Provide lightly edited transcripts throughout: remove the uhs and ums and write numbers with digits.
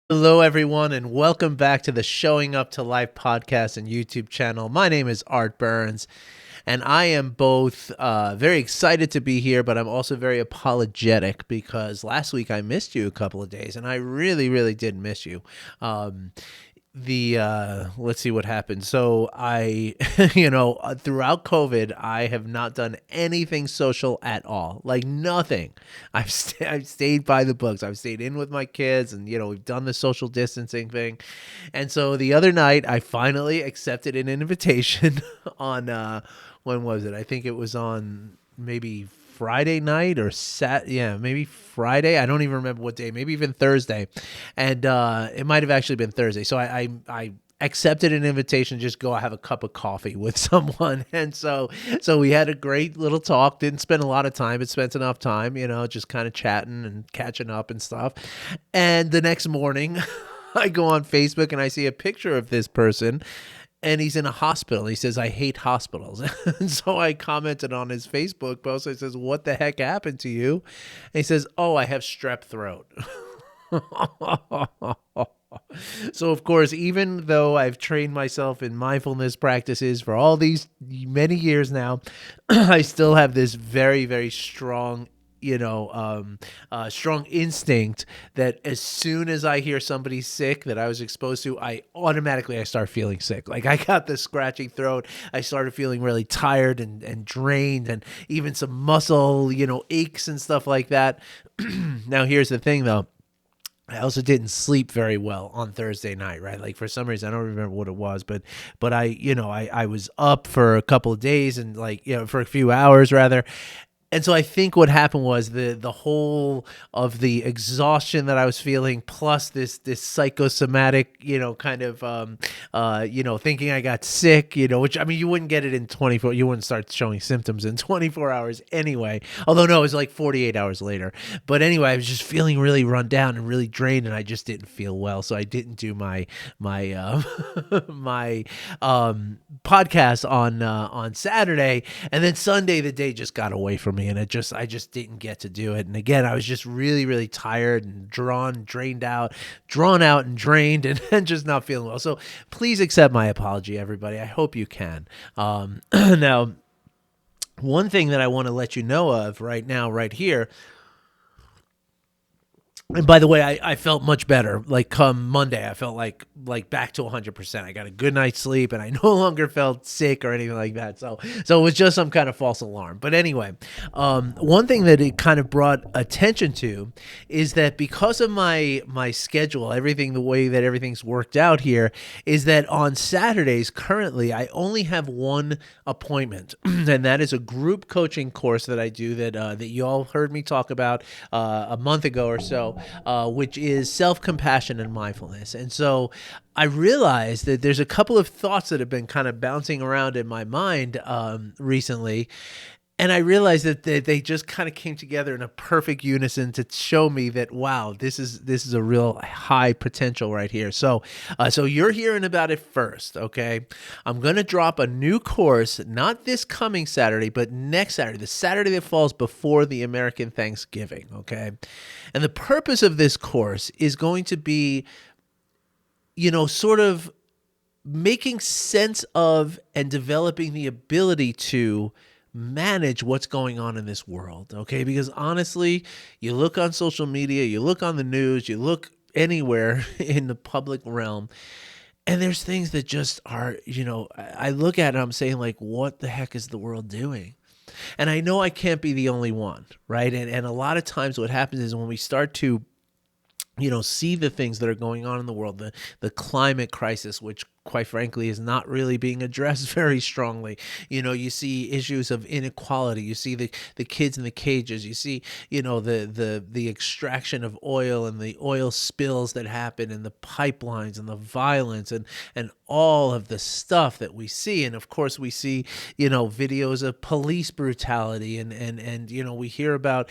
Hello, everyone, and welcome back to the Showing Up to Life podcast and YouTube channel. My name is Art Burns, and I am both very excited to be here, but I'm also very apologetic because last week I missed you a couple of days, and I really, really did miss you. Let's see what happened. So I throughout COVID I have not done anything social at all, like nothing. I've stayed by the books. I've stayed in with my kids, and we've done the social distancing thing. And so the other night I finally accepted an invitation on when was it? I think it was on maybe Friday night or maybe Friday. I don't even remember what day, maybe even Thursday. And it might have actually been Thursday. So I accepted an invitation to just go have a cup of coffee with someone. And so we had a great little talk. Didn't spend a lot of time, but spent enough time, just kind of chatting and catching up and stuff. And the next morning I go on Facebook and I see a picture of this person, and he's in a hospital. He says, "I hate hospitals." And so I commented on his Facebook post. I says, "What the heck happened to you?" And he says, "Oh, I have strep throat." So, of course, even though I've trained myself in mindfulness practices for all these many years now, I still have this very, very strong strong instinct that as soon as I hear somebody sick that I was exposed to, I start feeling sick. Like I got this scratchy throat. I started feeling really tired and drained, and even some muscle, aches and stuff like that. Now, here's the thing though. I also didn't sleep very well on Thursday night, right? Like for some reason, I don't remember what it was, but I was up for a couple of days and for a few hours rather. And so I think what happened was the whole of the exhaustion that I was feeling, plus this psychosomatic, thinking I got sick, which I mean you wouldn't get it in 24. You wouldn't start showing symptoms in 24 hours anyway. Although no, it was like 48 hours later. But anyway, I was just feeling really run down and really drained, and I just didn't feel well, so I didn't do my my podcast on Saturday, and then Sunday the day just got away from me, and I just didn't get to do it. And again, I was just really, really tired and drawn out and drained, and just not feeling well. So please accept my apology, everybody. I hope you can. Now, one thing that I want to let you know of right now, right here. And by the way, I felt much better. Like come Monday, I felt like back to 100%. I got a good night's sleep, and I no longer felt sick or anything like that. So it was just some kind of false alarm. But anyway, one thing that it kind of brought attention to is that because of my schedule, everything the way that everything's worked out here is that on Saturdays currently I only have one appointment, and that is a group coaching course that I do that you all heard me talk about a month ago or so. Which is self-compassion and mindfulness. And so I realized that there's a couple of thoughts that have been kind of bouncing around in my mind recently. And I realized that they just kind of came together in a perfect unison to show me that, wow, this is a real high potential right here. So you're hearing about it first, okay? I'm going to drop a new course, not this coming Saturday, but next Saturday, the Saturday that falls before the American Thanksgiving, okay? And the purpose of this course is going to be, sort of making sense of and developing the ability to manage what's going on in this world, okay? Because honestly, you look on social media, you look on the news, you look anywhere in the public realm, and there's things that just are, I look at it, I'm saying like, what the heck is the world doing? And I know I can't be the only one, right? And a lot of times what happens is when we start to see the things that are going on in the world, the climate crisis, which quite frankly is not really being addressed very strongly. You see issues of inequality. You see the kids in the cages. You see, the extraction of oil and the oil spills that happen and the pipelines and the violence and all of the stuff that we see. And of course we see, videos of police brutality and we hear about,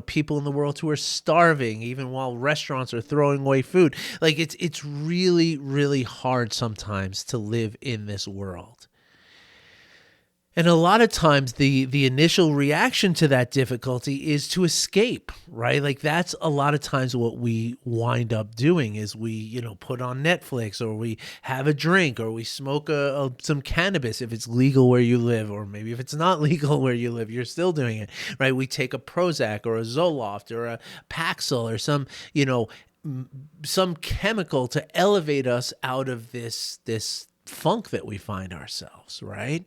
people in the world who are starving even while restaurants are throwing away food. Like it's really, really hard sometimes to live in this world. And a lot of times the initial reaction to that difficulty is to escape, right? Like that's a lot of times what we wind up doing is we, put on Netflix, or we have a drink, or we smoke some cannabis if it's legal where you live, or maybe if it's not legal where you live, you're still doing it, right? We take a Prozac or a Zoloft or a Paxil or some chemical to elevate us out of this funk that we find ourselves, right?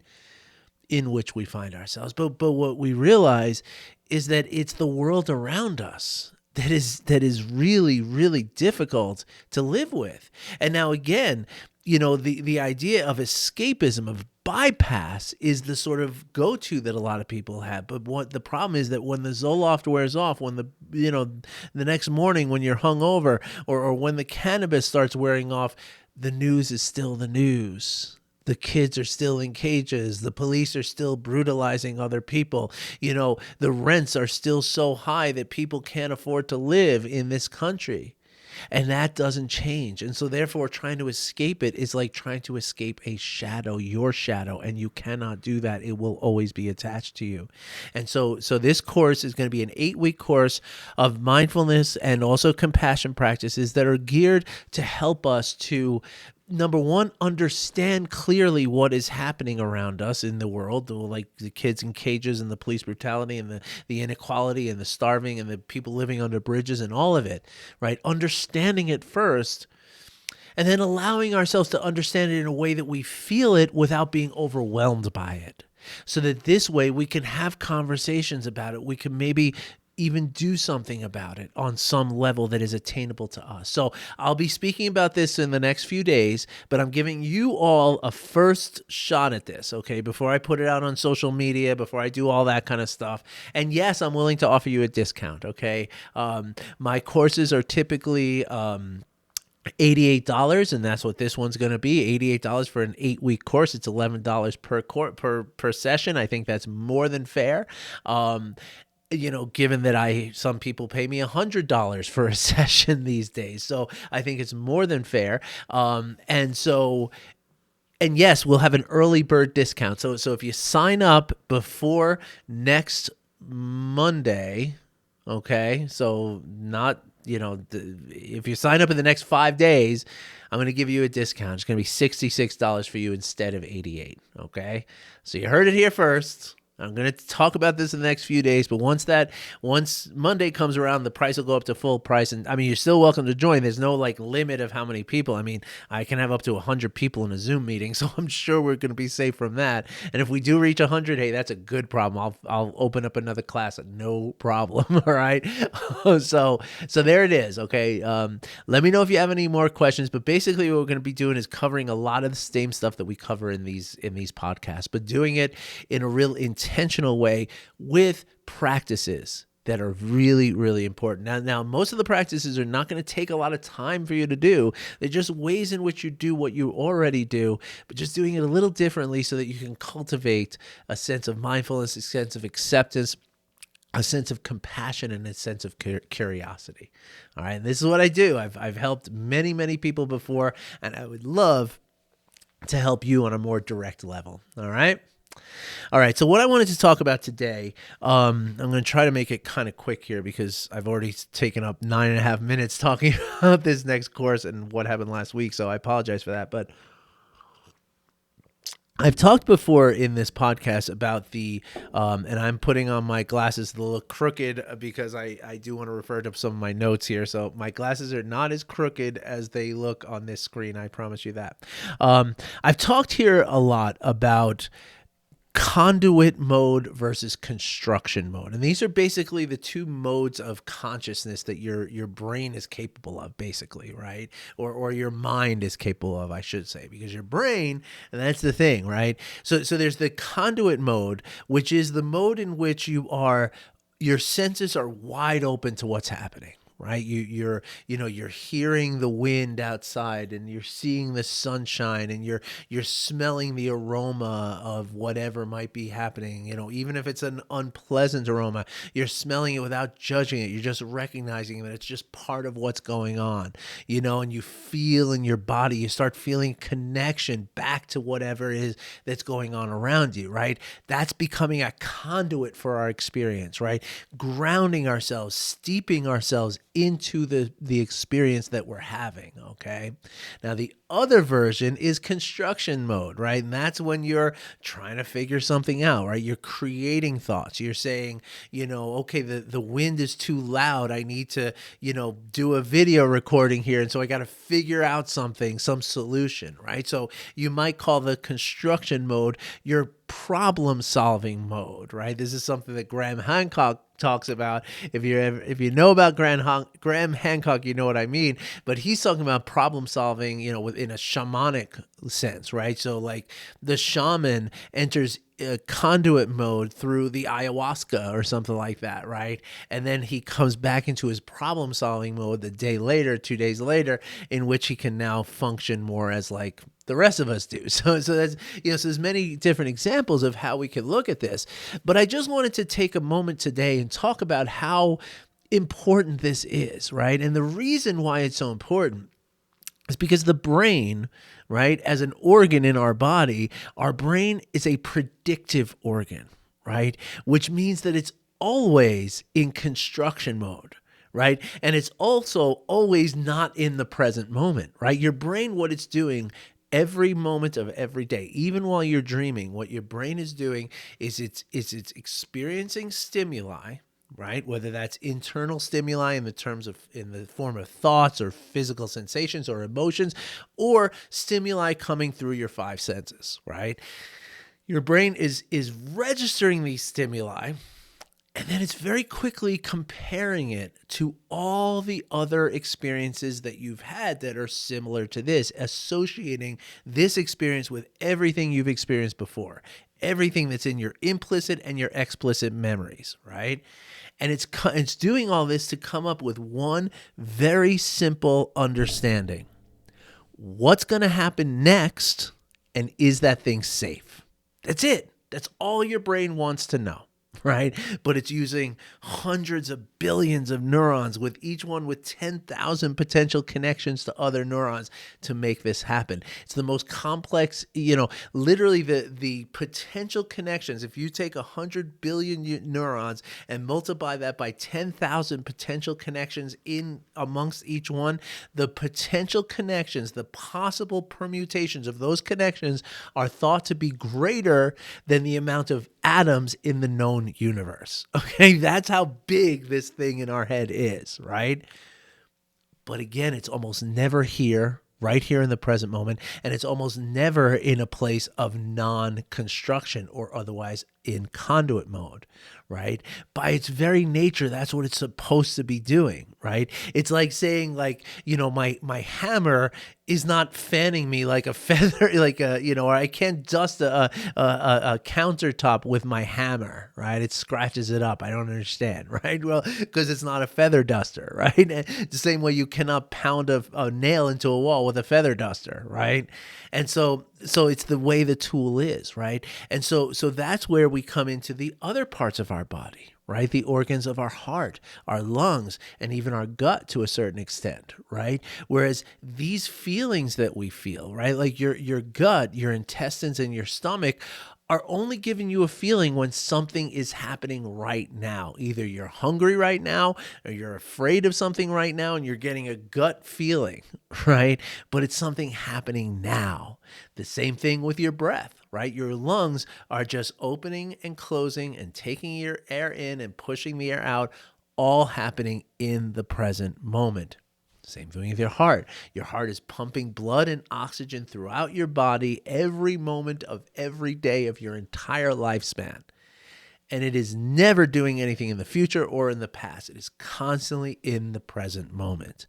In which we find ourselves. But what we realize is that it's the world around us that is really, really difficult to live with. And now again, the idea of escapism, of bypass, is the sort of go-to that a lot of people have. But what the problem is that when the Zoloft wears off, when the next morning when you're hungover, or when the cannabis starts wearing off, the news is still the news. The kids are still in cages. The police are still brutalizing other people. The rents are still so high that people can't afford to live in this country. And that doesn't change. And so therefore, trying to escape it is like trying to escape a shadow, your shadow, and you cannot do that. It will always be attached to you. And so this course is going to be an 8-week course of mindfulness and also compassion practices that are geared to help us to, number one, understand clearly what is happening around us in the world, like the kids in cages and the police brutality and the inequality and the starving and the people living under bridges and all of it, right? Understanding it first, and then allowing ourselves to understand it in a way that we feel it without being overwhelmed by it. So that this way we can have conversations about it. We can maybe even do something about it on some level that is attainable to us. So I'll be speaking about this in the next few days, but I'm giving you all a first shot at this, okay, before I put it out on social media, before I do all that kind of stuff. And yes, I'm willing to offer you a discount, okay? My courses are typically $88, and that's what this one's going to be. $88 for an 8-week course. It's $11 per session. I think that's more than fair. Given that some people pay me $100 for a session these days. So I think it's more than fair. And yes, we'll have an early bird discount. So if you sign up before next Monday, okay, so not, if you sign up in the next 5 days, I'm going to give you a discount. It's going to be $66 for you instead of $88, okay? So you heard it here first. I'm going to talk about this in the next few days, but once Monday comes around, the price will go up to full price. And I mean, you're still welcome to join. There's no limit of how many people. I mean, I can have up to 100 people in a Zoom meeting, so I'm sure we're going to be safe from that. And if we do reach 100, hey, that's a good problem. I'll open up another class, no problem. All right. So there it is. Okay. Let me know if you have any more questions, but basically what we're going to be doing is covering a lot of the same stuff that we cover in these podcasts, but doing it in a real intentional way with practices that are really, really important. Now, most of the practices are not going to take a lot of time for you to do. They're just ways in which you do what you already do, but just doing it a little differently so that you can cultivate a sense of mindfulness, a sense of acceptance, a sense of compassion, and a sense of curiosity. All right, and this is what I do. I've helped many, many people before, and I would love to help you on a more direct level. All right. All right, so what I wanted to talk about today, I'm going to try to make it kind of quick here because I've already taken up 9.5 minutes talking about this next course and what happened last week, so I apologize for that. But I've talked before in this podcast about and I'm putting on my glasses that look crooked because I do want to refer to some of my notes here. So my glasses are not as crooked as they look on this screen, I promise you that. I've talked here a lot about conduit mode versus construction mode. And these are basically the two modes of consciousness that your brain is capable of, basically, right? Or your mind is capable of, I should say, because your brain, and that's the thing, right? So there's the conduit mode, which is the mode in which your senses are wide open to what's happening. right? You're hearing the wind outside, and you're seeing the sunshine, and you're smelling the aroma of whatever might be happening. Even if it's an unpleasant aroma, you're smelling it without judging it. You're just recognizing that it's just part of what's going on, and you feel in your body, you start feeling connection back to whatever it is that's going on around you, right? That's becoming a conduit for our experience, right? Grounding ourselves, steeping ourselves into the experience that we're having, okay? Now, the other version is construction mode, right? And that's when you're trying to figure something out, right? You're creating thoughts. You're saying, okay, the wind is too loud. I need to, do a video recording here. And so I got to figure out something, some solution, right? So you might call the construction mode your problem solving mode, right? This is something that Graham Hancock talks about. If you know about Graham Hancock, you know what I mean. But he's talking about problem solving, within a shamanic sense, right? So like the shaman enters conduit mode through the ayahuasca or something like that, right? And then he comes back into his problem solving mode the day later, 2 days later, in which he can now function more as like the rest of us do. So that's, so there's many different examples of how we can look at this. But I just wanted to take a moment today and talk about how important this is, right? And the reason why it's so important is because the brain, right, as an organ in our body, our brain is a predictive organ, right? Which means that it's always in construction mode, right? And it's also always not in the present moment, right? Your brain, what it's doing every moment of every day, even while you're dreaming, what your brain is doing is it's experiencing stimuli, right? Whether that's internal stimuli in the form of thoughts or physical sensations or emotions, or stimuli coming through your five senses, right? Your brain is registering these stimuli, and then it's very quickly comparing it to all the other experiences that you've had that are similar to this, associating this experience with everything you've experienced before, everything that's in your implicit and your explicit memories, right? And it's doing all this to come up with one very simple understanding. What's going to happen next, and is that thing safe? That's it. That's all your brain wants to know, right? But it's using hundreds of billions of neurons, with each one with 10,000 potential connections to other neurons to make this happen. It's the most complex, literally the potential connections. If you take 100 billion neurons and multiply that by 10,000 potential connections in amongst each one, the potential connections, the possible permutations of those connections are thought to be greater than the amount of atoms in the known universe. Okay, that's how big this thing in our head is, right? But again, it's almost never here, right here in the present moment, and it's almost never in a place of non-construction or otherwise in conduit mode, right? By its very nature, that's what it's supposed to be doing, right? It's like saying, like, my hammer is not fanning me like a feather, or I can't dust a countertop with my hammer, right? It scratches it up. I don't understand, right? Well, because it's not a feather duster, right? And the same way you cannot pound a nail into a wall with a feather duster, right? And so it's the way the tool is, right? And so that's where we come into the other parts of our body, right? The organs of our heart, our lungs, and even our gut to a certain extent, right? Whereas these feelings that we feel, right? Like your gut, your intestines, and your stomach are only giving you a feeling when something is happening right now. Either you're hungry right now, or you're afraid of something right now, and you're getting a gut feeling, right? But it's something happening now. The same thing with your breath, right? Your lungs are just opening and closing and taking your air in and pushing the air out, all happening in the present moment. Same thing with your heart. Your heart is pumping blood and oxygen throughout your body every moment of every day of your entire lifespan. And it is never doing anything in the future or in the past. It is constantly in the present moment.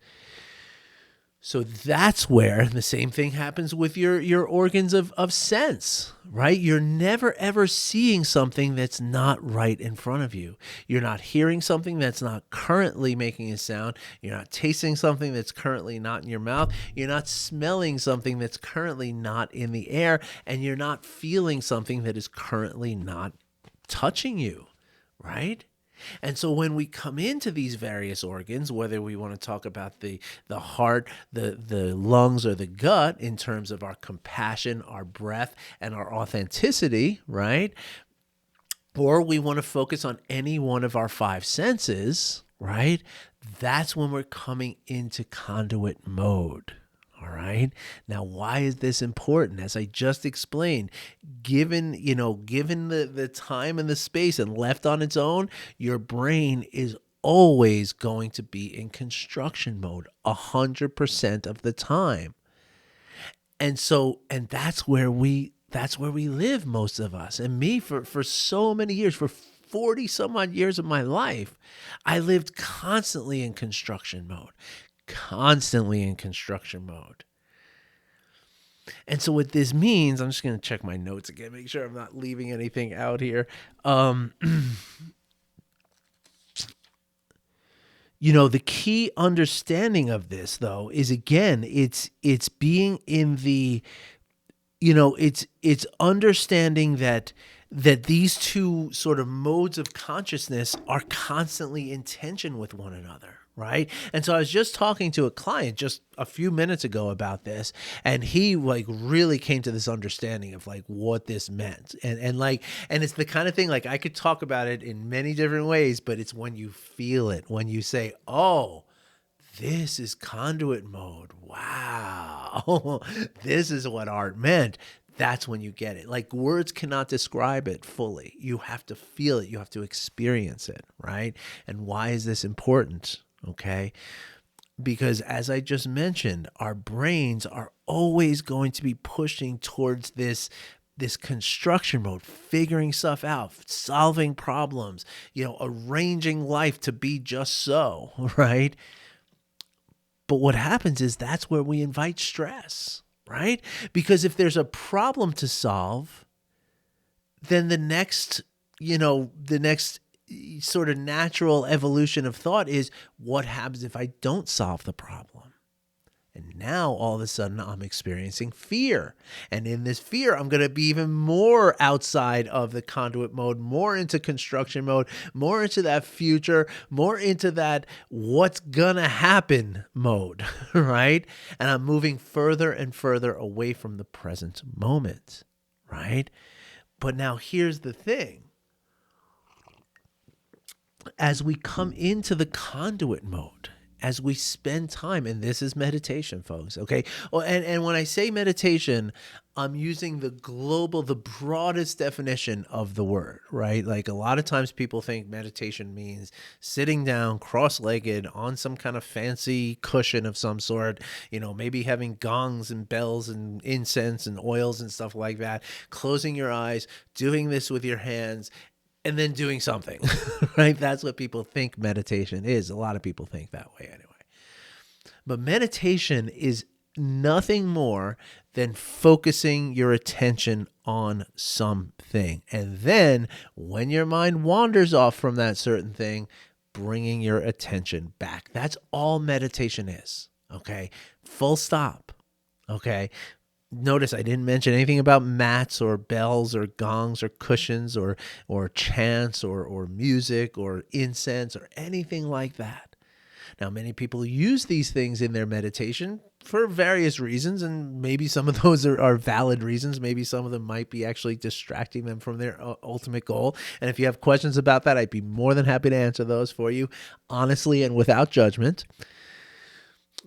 So that's where the same thing happens with your organs of sense, right? You're never ever seeing something that's not right in front of you. You're not hearing something that's not currently making a sound. You're not tasting something that's currently not in your mouth. You're not smelling something that's currently not in the air. And you're not feeling something that is currently not touching you, right? And so when we come into these various organs, whether we want to talk about the heart, the lungs, or the gut in terms of our compassion, our breath, and our authenticity, right? Or we want to focus on any one of our five senses, right? That's when we're coming into conduit mode. All right. Now, why is this important? As I just explained, given the time and the space and left on its own, your brain is always going to be in construction mode 100% of the time. And that's where we live, most of us. And me, for so many years, for 40 some odd years of my life, I lived constantly in construction mode. Constantly in construction mode. And so what this means, I'm just going to check my notes again, make sure I'm not leaving anything out here. The key understanding of this, though, is, again, it's being in the, it's understanding that these two sort of modes of consciousness are constantly in tension with one another, right? And so I was just talking to a client just a few minutes ago about this, and he really came to this understanding of what this meant. And it's the kind of thing, I could talk about it in many different ways, but it's when you feel it, when you say, oh, this is conduit mode. Wow. This is what art meant. That's when you get it. Words cannot describe it fully. You have to feel it. You have to experience it, right? And why is this important? Okay. Because as I just mentioned, our brains are always going to be pushing towards this construction mode, figuring stuff out, solving problems, arranging life to be just so, right? But what happens is that's where we invite stress, right? Because if there's a problem to solve, then the next sort of natural evolution of thought is, what happens if I don't solve the problem? And now all of a sudden I'm experiencing fear. And in this fear, I'm going to be even more outside of the conduit mode, more into construction mode, more into that future, more into that what's going to happen mode, right? And I'm moving further and further away from the present moment, right? But now here's the thing. As we come into the conduit mode, as we spend time, and this is meditation, folks, okay? Well, and when I say meditation, I'm using the broadest definition of the word, right? A lot of times people think meditation means sitting down cross-legged on some kind of fancy cushion of some sort, maybe having gongs and bells and incense and oils and stuff like that, closing your eyes, doing this with your hands, and then doing something, right? That's what people think meditation is. A lot of people think that way anyway. But meditation is nothing more than focusing your attention on something. And then when your mind wanders off from that certain thing, bringing your attention back. That's all meditation is, okay? Full stop, okay? Notice I didn't mention anything about mats or bells or gongs or cushions or chants or music or incense or anything like that. Now, many people use these things in their meditation for various reasons, and maybe some of those are valid reasons. Maybe some of them might be actually distracting them from their ultimate goal. And if you have questions about that, I'd be more than happy to answer those for you, honestly and without judgment.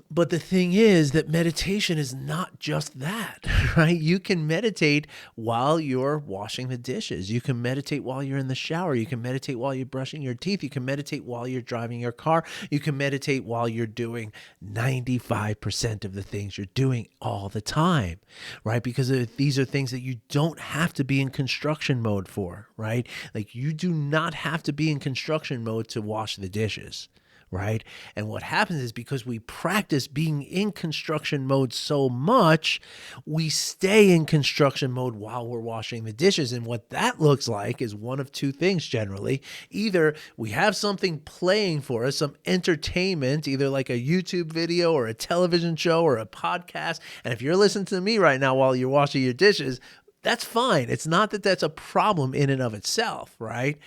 But the thing is that meditation is not just that, right? You can meditate while you're washing the dishes. You can meditate while you're in the shower. You can meditate while you're brushing your teeth. You can meditate while you're driving your car. You can meditate while you're doing 95% of the things you're doing all the time, right? Because these are things that you don't have to be in construction mode for, right? You do not have to be in construction mode to wash the dishes. right? And what happens is because we practice being in construction mode so much, we stay in construction mode while we're washing the dishes. And what that looks like is one of two things generally. Either we have something playing for us, some entertainment, either like a YouTube video or a television show or a podcast. And if you're listening to me right now while you're washing your dishes, that's fine. It's not that that's a problem in and of itself, right?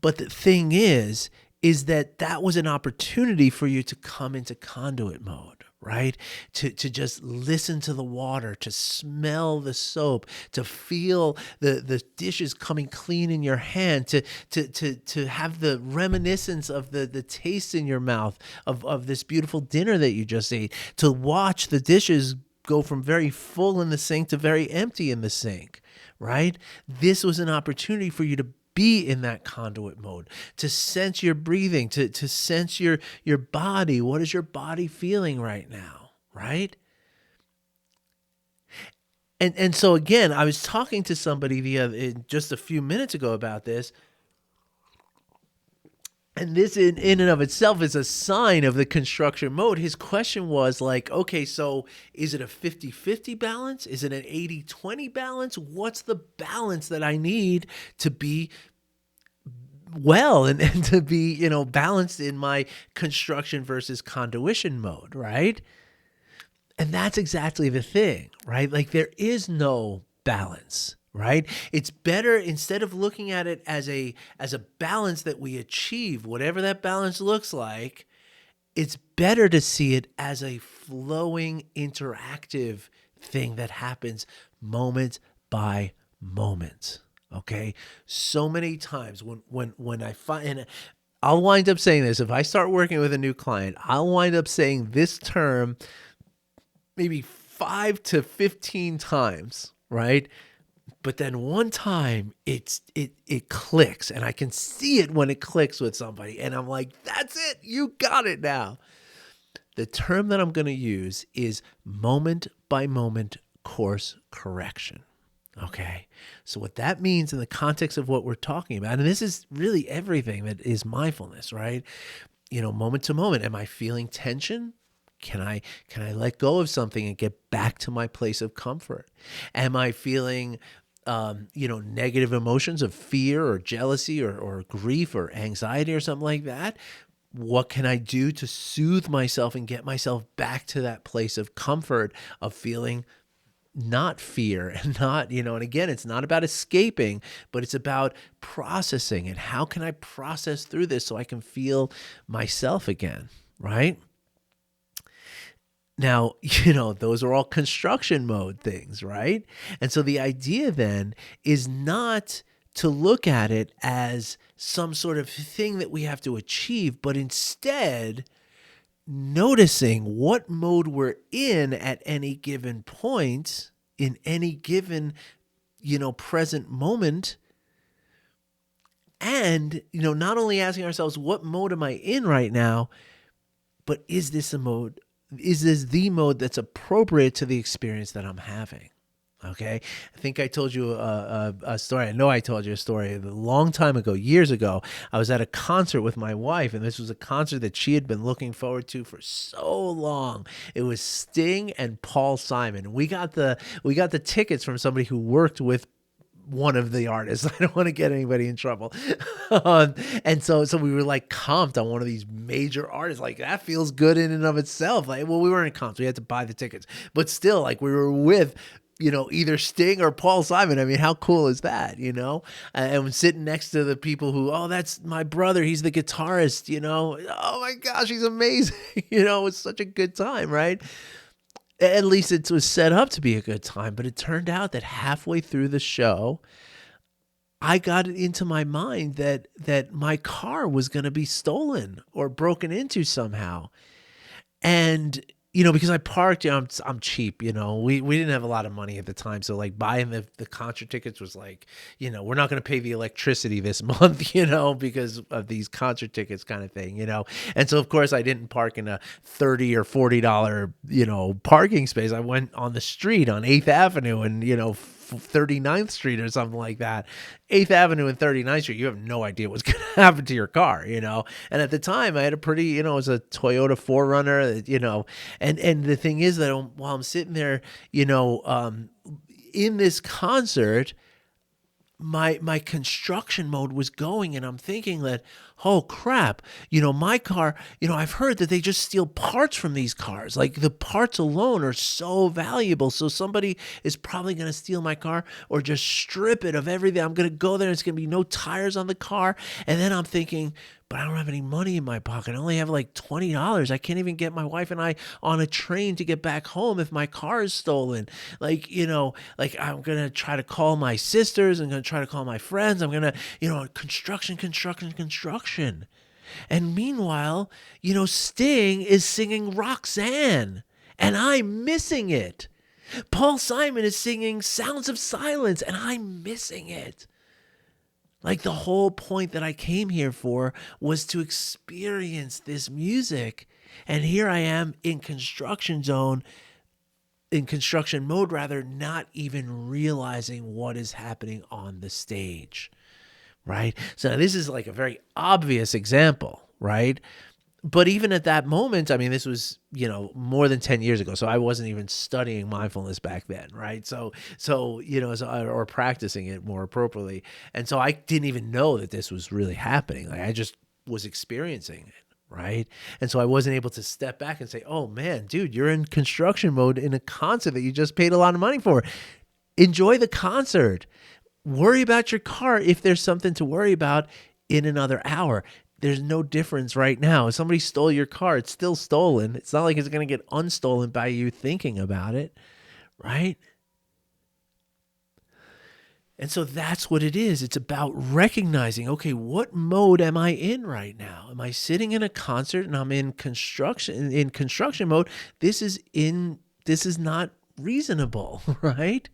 But the thing is that was an opportunity for you to come into conduit mode, right? To just listen to the water, to smell the soap, to feel the dishes coming clean in your hand, to have the reminiscence of the taste in your mouth of this beautiful dinner that you just ate, to watch the dishes go from very full in the sink to very empty in the sink, right? This was an opportunity for you to be in that conduit mode, to sense your breathing, to sense your body. What is your body feeling right now, right? And so again, I was talking to somebody just a few minutes ago about this. And this in and of itself is a sign of the construction mode. His question was like, okay, so is it a 50-50 balance? Is it an 80-20 balance? What's the balance that I need to be well and to be, balanced in my construction versus conduition mode, right? And that's exactly the thing, right? Like there is no balance. Right? It's better, instead of looking at it as a balance that we achieve, whatever that balance looks like, it's better to see it as a flowing, interactive thing that happens moment by moment. Okay? So many times when I find, and I'll wind up saying this, if I start working with a new client, I'll wind up saying this term maybe 5 to 15 times, right? But then one time it clicks, and I can see it when it clicks with somebody, and I'm like, that's it, you got it now. The term that I'm going to use is moment by moment course correction. Okay. So what that means in the context of what we're talking about, and this is really everything that is mindfulness, right? Moment to moment, am I feeling tension? Can I let go of something and get back to my place of comfort? Am I feeling negative emotions of fear or jealousy or grief or anxiety or something like that? What can I do to soothe myself and get myself back to that place of comfort of feeling not fear and not, and again, it's not about escaping, but it's about processing. And how can I process through this so I can feel myself again, right? Now, those are all construction mode things, right? And so the idea then is not to look at it as some sort of thing that we have to achieve, but instead noticing what mode we're in at any given point, in any given, present moment. And, not only asking ourselves, what mode am I in right now, but is this the mode that's appropriate to the experience that I'm having? Okay. I think I told you a story. I know I told you a story a long time ago, years ago. I was at a concert with my wife, and this was a concert that she had been looking forward to for so long. It was Sting and Paul Simon. We got the tickets from somebody who worked with one of the artists. I don't want to get anybody in trouble. And so we were like comped on one of these major artists. Like that feels good in and of itself. Like, well, we weren't comped. We had to buy the tickets, but still, like we were with, either Sting or Paul Simon. I mean, how cool is that, And sitting next to the people who, oh, that's my brother. He's the guitarist, Oh my gosh, he's amazing. It was such a good time, right? At least it was set up to be a good time, but it turned out that halfway through the show, I got it into my mind that my car was going to be stolen or broken into somehow. And, because I parked, I'm cheap, we didn't have a lot of money at the time. So like buying the concert tickets was like, we're not going to pay the electricity this month, because of these concert tickets kind of thing, And so of course I didn't park in a $30 or $40, parking space. I went on the street on 8th Avenue and, 39th Street or something like that, 8th Avenue and 39th Street, you have no idea what's going to happen to your car, And at the time I had a pretty, it was a Toyota 4Runner, and the thing is that while I'm sitting there, in this concert, my construction mode was going, and I'm thinking that, oh crap, my car, I've heard that they just steal parts from these cars. Like the parts alone are so valuable. So somebody is probably going to steal my car or just strip it of everything. I'm going to go there and it's going to be no tires on the car. And then I'm thinking, but I don't have any money in my pocket. I only have like $20. I can't even get my wife and I on a train to get back home if my car is stolen. Like, I'm going to try to call my sisters. I'm going to try to call my friends. I'm going to, construction. And meanwhile, Sting is singing Roxanne and I'm missing it. Paul Simon is singing Sounds of Silence and I'm missing it. Like the whole point that I came here for was to experience this music. And here I am in construction mode rather, not even realizing what is happening on the stage, right? So this is like a very obvious example, right? But even at that moment, I mean, this was, more than 10 years ago. So I wasn't even studying mindfulness back then, right? Or practicing it more appropriately. And so I didn't even know that this was really happening. Like I just was experiencing it, right? And so I wasn't able to step back and say, oh man, dude, you're in construction mode in a concert that you just paid a lot of money for. Enjoy the concert. Worry about your car if there's something to worry about in another hour. There's no difference right now. If somebody stole your car, it's still stolen. It's not like it's going to get unstolen by you thinking about it, right? And so that's what it is. It's about recognizing, okay, what mode am I in right now? Am I sitting in a concert and I'm in construction mode? This is not reasonable, right?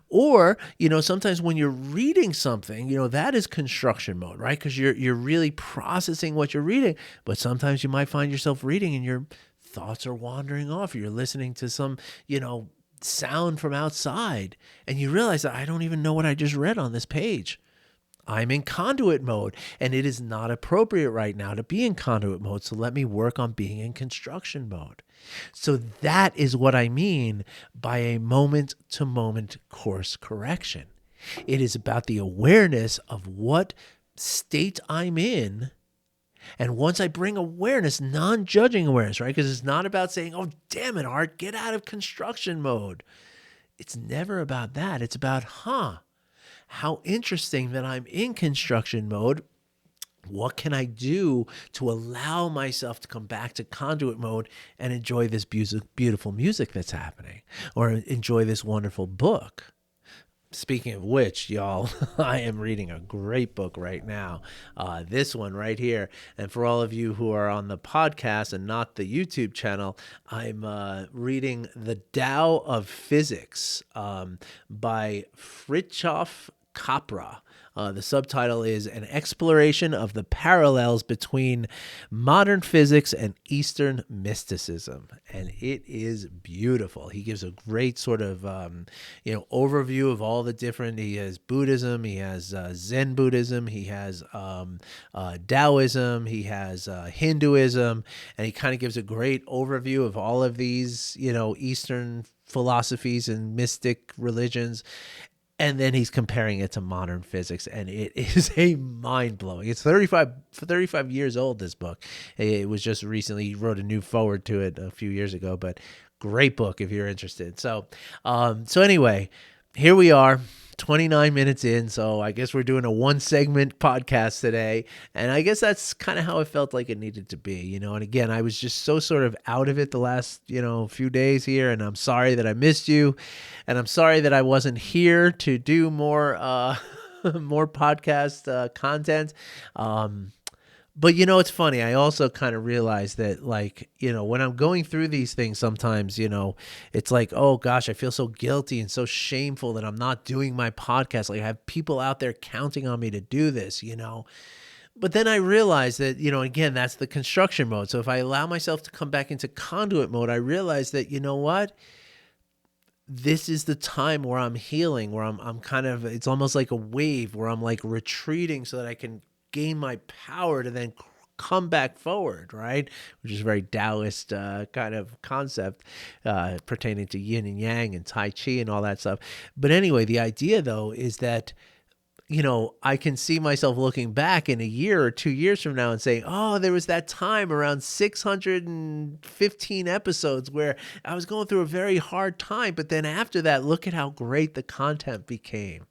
Or, sometimes when you're reading something, that is construction mode, right? Because you're really processing what you're reading. But sometimes you might find yourself reading and your thoughts are wandering off. You're listening to some, sound from outside. And you realize that I don't even know what I just read on this page. I'm in conduit mode, and it is not appropriate right now to be in conduit mode. So let me work on being in construction mode. So that is what I mean by a moment-to-moment course correction. It is about the awareness of what state I'm in. And once I bring awareness, non-judging awareness, right? Because it's not about saying, oh, damn it, Art, get out of construction mode. It's never about that. It's about, how interesting that I'm in construction mode. What can I do to allow myself to come back to conduit mode and enjoy this beautiful music that's happening, or enjoy this wonderful book? Speaking of which, y'all, I am reading a great book right now. This one right here. And for all of you who are on the podcast and not the YouTube channel, I'm reading The Tao of Physics by Fritjof Capra. The subtitle is An Exploration of the Parallels Between Modern Physics and Eastern Mysticism. And it is beautiful. He gives a great sort of, overview of all the different, he has Buddhism, he has Zen Buddhism, he has Taoism, he has Hinduism, and he kind of gives a great overview of all of these, Eastern philosophies and mystic religions. And then he's comparing it to modern physics, and it is a mind-blowing. It's 35 years old, this book. It was just recently, he wrote a new foreword to it a few years ago, but great book if you're interested. So anyway, here we are, 29 minutes in, so I guess we're doing a one-segment podcast today, and I guess that's kind of how it felt like it needed to be, and again, I was just so sort of out of it the last, few days here, and I'm sorry that I missed you, and I'm sorry that I wasn't here to do more more podcast content. But it's funny. I also kind of realized that, when I'm going through these things, sometimes, it's like, oh gosh, I feel so guilty and so shameful that I'm not doing my podcast. Like I have people out there counting on me to do this, But then I realized that, again, that's the construction mode. So if I allow myself to come back into conduit mode, I realize that, this is the time where I'm healing, where I'm kind of, it's almost like a wave where I'm like retreating so that I can gain my power to then come back forward, right? Which is a very Taoist kind of concept pertaining to yin and yang and Tai Chi and all that stuff. But anyway, the idea though is that, I can see myself looking back in a year or 2 years from now and saying, oh, there was that time around 615 episodes where I was going through a very hard time. But then after that, look at how great the content became.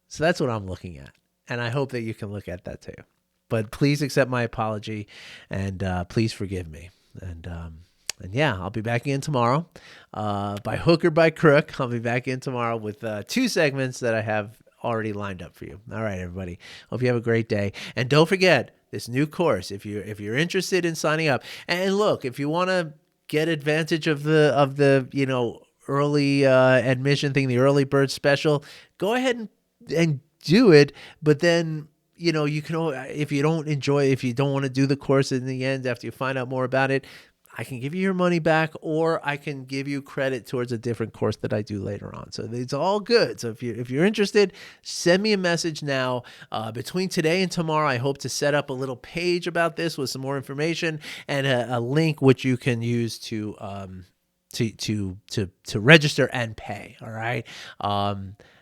So that's what I'm looking at. And I hope that you can look at that too. But please accept my apology and please forgive me. And yeah, I'll be back again tomorrow. By hook or by crook, I'll be back in tomorrow with 2 segments that I have already lined up for you. All right, everybody. Hope you have a great day. And don't forget this new course if you're interested in signing up. And look, if you want to get advantage of the early admission thing, the early bird special, go ahead and do it. But then you can, if you don't want to do the course in the end after you find out more about it, I can give you your money back, or I can give you credit towards a different course that I do later on. So it's all good. So if you're interested, send me a message now. Between today and tomorrow, I hope to set up a little page about this with some more information and a link which you can use to register and pay. All right.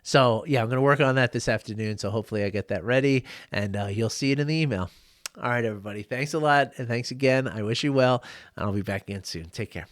So yeah, I'm going to work on that this afternoon. So hopefully I get that ready, and you'll see it in the email. All right, everybody. Thanks a lot. And thanks again. I wish you well. And I'll be back again soon. Take care.